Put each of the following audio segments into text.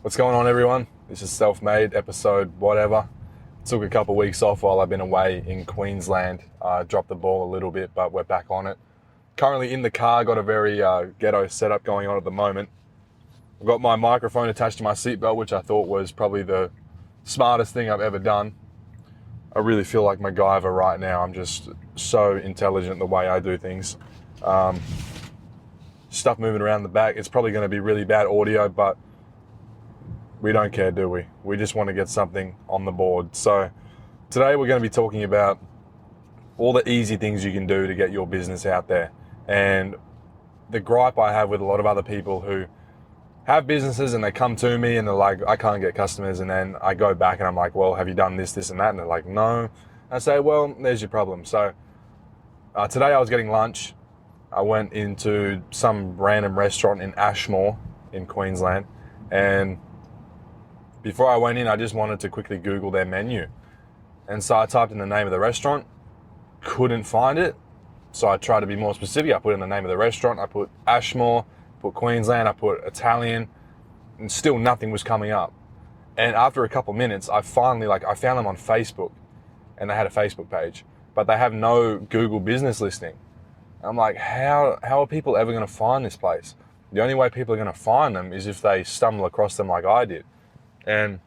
What's going on, everyone? This is Self-Made, episode whatever. Took a couple of weeks off while I've been away in Queensland. Dropped the ball a little bit, but we're back on it. Currently in the car, got a very ghetto setup going on at the moment. I've got my microphone attached to my seatbelt, which I thought was probably the smartest thing I've ever done. I really feel like MacGyver right now. I'm just so intelligent the way I do things. Stuff moving around the back. It's probably going to be really bad audio, but we don't care, do we? We just want to get something on the board. So today we're going to be talking about all the easy things you can do to get your business out there. And the gripe I have with a lot of other people who have businesses and they come to me and they're like, I can't get customers. And then I go back and I'm like, well, have you done this, this and that? And they're like, no. I say, well, there's your problem. So today I was getting lunch. I went into some random restaurant in Ashmore in Queensland, and before I went in, I just wanted to quickly Google their menu. And so I typed in the name of the restaurant, couldn't find it. So I tried to be more specific. I put in the name of the restaurant, I put Ashmore, put Queensland, I put Italian, and still nothing was coming up. And after a couple minutes, I finally, I found them on Facebook, and they had a Facebook page, but they have no Google business listing. I'm like, how are people ever going to find this place? The only way people are going to find them is if they stumble across them like I did. And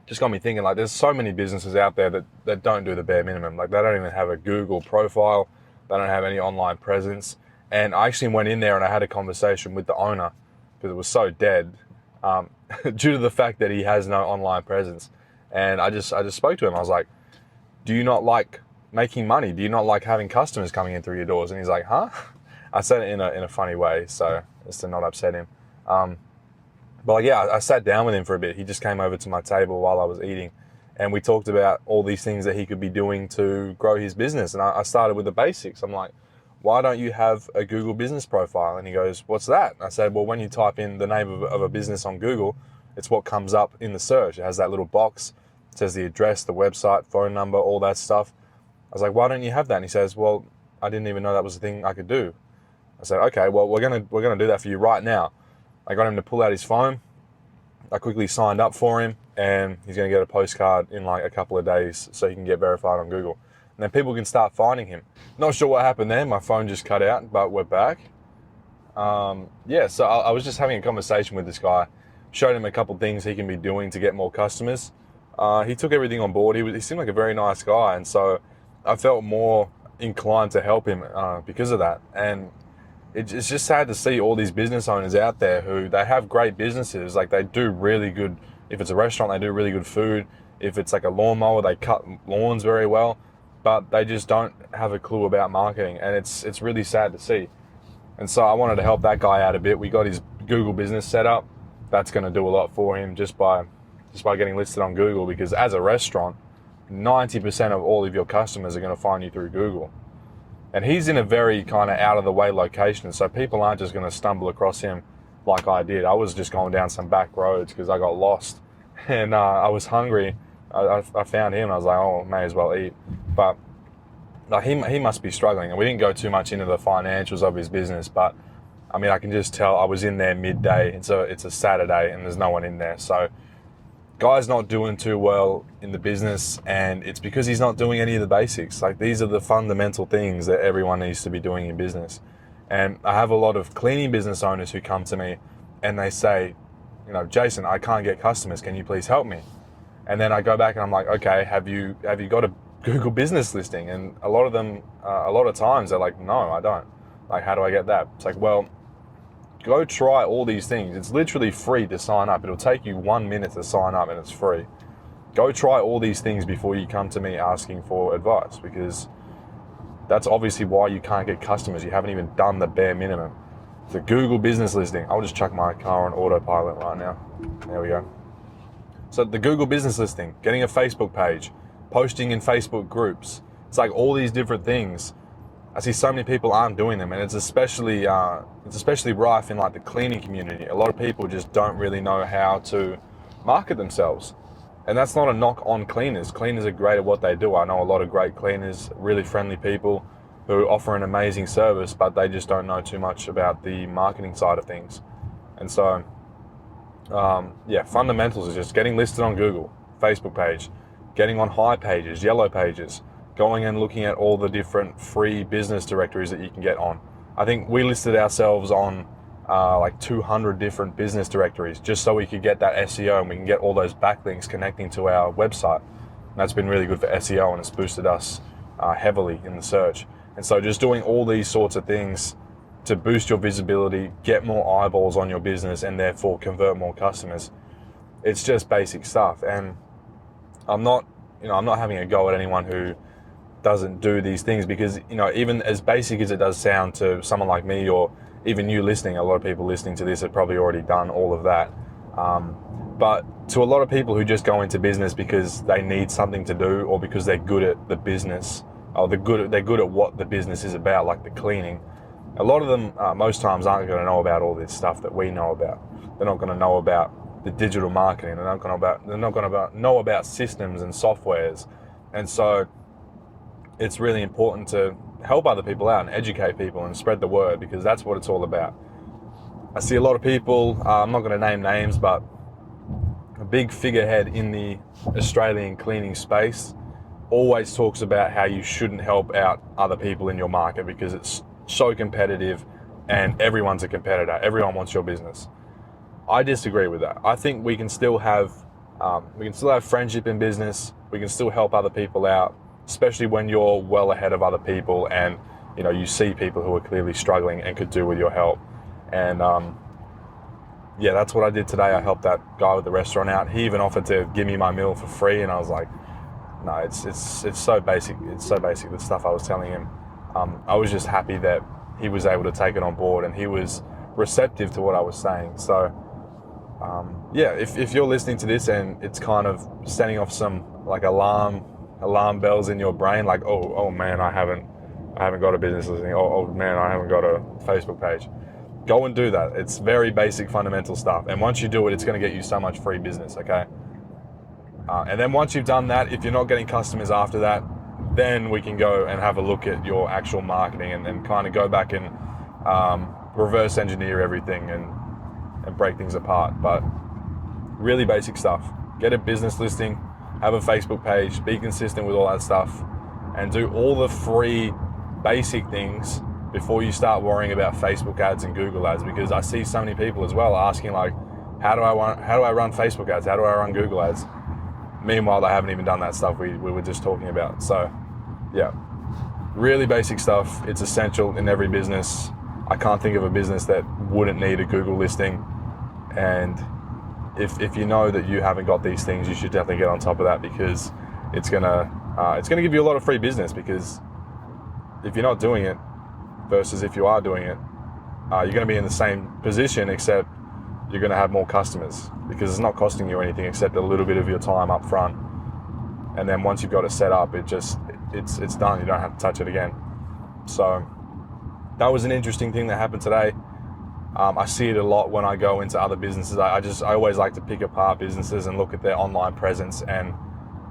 just got me thinking, there's so many businesses out there that don't do the bare minimum. They don't even have a Google profile. They don't have any online presence. And I actually went in there and I had a conversation with the owner because it was so dead due to the fact that he has no online presence. And I just spoke to him. I was like, do you not like making money? Do you not like having customers coming in through your doors? And he's like, huh? I said it in a funny way, so just to not upset him. But I sat down with him for a bit. He just came over to my table while I was eating, and we talked about all these things that he could be doing to grow his business. And I started with the basics. I'm like, why don't you have a Google business profile? And he goes, what's that? I said, well, when you type in the name of a business on Google, it's what comes up in the search. It has that little box. It says the address, the website, phone number, all that stuff. I was like, why don't you have that? And he says, well, I didn't even know that was a thing I could do. I said, okay, well, we're gonna do that for you right now. I got him to pull out his phone. I quickly signed up for him, and he's gonna get a postcard in a couple of days so he can get verified on Google. And then people can start finding him. Not sure what happened there. My phone just cut out, but we're back. So I was just having a conversation with this guy, showed him a couple things he can be doing to get more customers. He took everything on board. He seemed like a very nice guy, and so I felt more inclined to help him because of that. And it's just sad to see all these business owners out there who they have great businesses. They do really good. If it's a restaurant, they do really good food. If it's a lawnmower, they cut lawns very well, but they just don't have a clue about marketing, and it's really sad to see. And so I wanted to help that guy out a bit. We got his Google business set up. That's going to do a lot for him just by getting listed on Google, because as a restaurant, 90% of all of your customers are going to find you through Google. And he's in a very kind of out of the way location, so people aren't just going to stumble across him like I did. I was just going down some back roads because I got lost and I was hungry. I found him. I was like, oh, may as well eat. But he must be struggling. And we didn't go too much into the financials of his business, but I mean, I can just tell. I was in there midday. It's a Saturday and there's no one in there. So guy's not doing too well in the business, and it's because he's not doing any of the basics. These are the fundamental things that everyone needs to be doing in business. And I have a lot of cleaning business owners who come to me and they say, Jason, I can't get customers. Can you please help me? And then I go back and I'm like, okay, have you got a Google business listing? And a lot of them, a lot of times they're like, no, I don't. How do I get that? It's well, go try all these things. It's literally free to sign up. It'll take you 1 minute to sign up and it's free. Go try all these things before you come to me asking for advice, because that's obviously why you can't get customers. You haven't even done the bare minimum. The Google business listing. I'll just chuck my car on autopilot right now. There we go. So the Google business listing, getting a Facebook page, posting in Facebook groups. It's all these different things. I see so many people aren't doing them, and it's especially rife in the cleaning community. A lot of people just don't really know how to market themselves, and that's not a knock on cleaners. Cleaners are great at what they do. I know a lot of great cleaners, really friendly people who offer an amazing service, but they just don't know too much about the marketing side of things. And so fundamentals is just getting listed on Google, Facebook page, getting on high pages, yellow pages, going and looking at all the different free business directories that you can get on. I think we listed ourselves on like 200 different business directories just so we could get that SEO and we can get all those backlinks connecting to our website. And that's been really good for SEO, and it's boosted us heavily in the search. And so just doing all these sorts of things to boost your visibility, get more eyeballs on your business, and therefore convert more customers. It's just basic stuff. And I'm not having a go at anyone who doesn't do these things, because, even as basic as it does sound to someone like me, or even you listening, a lot of people listening to this have probably already done all of that. But to a lot of people who just go into business because they need something to do, or because they're good at the business, or they're good at what the business is about, like the cleaning, a lot of them most times aren't going to know about all this stuff that we know about. They're not going to know about the digital marketing. They're not going to know about systems and softwares. And so it's really important to help other people out and educate people and spread the word, because that's what it's all about. I see a lot of people, I'm not going to name names, but a big figurehead in the Australian cleaning space always talks about how you shouldn't help out other people in your market because it's so competitive and everyone's a competitor. Everyone wants your business. I disagree with that. I think we can still have friendship in business. We can still help other people out, especially when you're well ahead of other people and you see people who are clearly struggling and could do with your help. And that's what I did today. I helped that guy with the restaurant out. He even offered to give me my meal for free, and I was like, no, it's so basic. It's so basic, the stuff I was telling him. I was just happy that he was able to take it on board and he was receptive to what I was saying. So if you're listening to this and it's kind of setting off some like alarm bells in your brain, like, oh man, I haven't got a business listing. Oh man, I haven't got a Facebook page. Go and do that. It's very basic, fundamental stuff. And once you do it, it's going to get you so much free business, okay? And then once you've done that, if you're not getting customers after that, then we can go and have a look at your actual marketing and kind of go back and reverse engineer everything and break things apart. But really basic stuff. Get a business listing, have a Facebook page, be consistent with all that stuff, and do all the free basic things before you start worrying about Facebook ads and Google ads. Because I see so many people as well asking, like, how do I run Facebook ads? How do I run Google ads? Meanwhile, they haven't even done that stuff we were just talking about. So yeah, really basic stuff. It's essential in every business. I can't think of a business that wouldn't need a Google listing. And if you know that you haven't got these things, you should definitely get on top of that, because it's gonna give you a lot of free business. Because if you're not doing it versus if you are doing it, you're going to be in the same position, except you're going to have more customers, because it's not costing you anything except a little bit of your time up front. And then once you've got it set up, it's done. You don't have to touch it again. So that was an interesting thing that happened today. I see it a lot when I go into other businesses. I always like to pick apart businesses and look at their online presence, and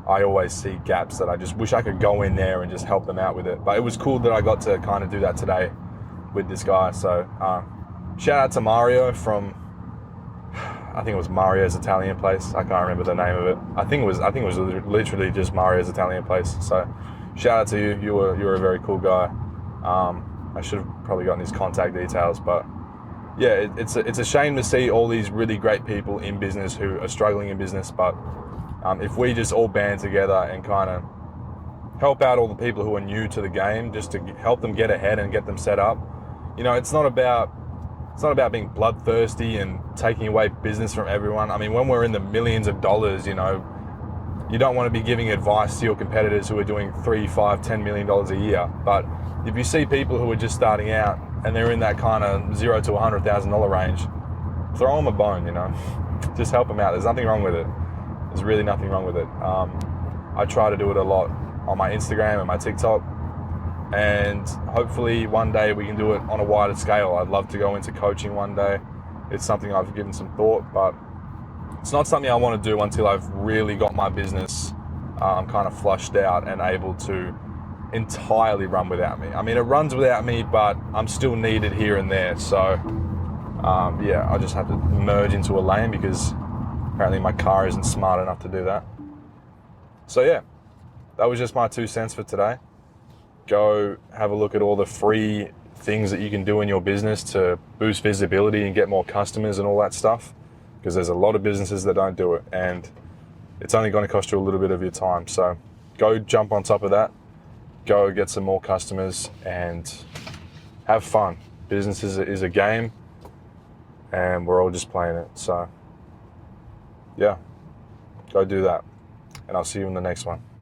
I always see gaps that I just wish I could go in there and just help them out with it. But it was cool that I got to kind of do that today with this guy. So shout out to Mario from, I think it was Mario's Italian Place. I can't remember the name of it. I think it was literally just Mario's Italian Place. So shout out to you. You were a very cool guy. I should have probably gotten his contact details, but yeah, it's a shame to see all these really great people in business who are struggling in business. But if we just all band together and kind of help out all the people who are new to the game, just to help them get ahead and get them set up. It's not about being bloodthirsty and taking away business from everyone. I mean, when we're in the millions of dollars, you don't want to be giving advice to your competitors who are doing $3, $5, $10 million a year. But if you see people who are just starting out and they're in that kind of $0 to $100,000 range, throw them a bone, just help them out. There's nothing wrong with it. There's really nothing wrong with it. I try to do it a lot on my Instagram and my TikTok, and hopefully one day we can do it on a wider scale. I'd love to go into coaching one day. It's something I've given some thought, but it's not something I want to do until I've really got my business kind of flushed out and able to entirely run without me. I mean, it runs without me, but I'm still needed here and there. So Yeah, I just had to merge into a lane because apparently my car isn't smart enough to do that. So yeah, that was just my 2 cents for today. Go have a look at all the free things that you can do in your business to boost visibility and get more customers and all that stuff, because there's a lot of businesses that don't do it, and it's only going to cost you a little bit of your time. So go jump on top of that, go get some more customers and have fun. Business is a game and we're all just playing it. So yeah, go do that, and I'll see you in the next one.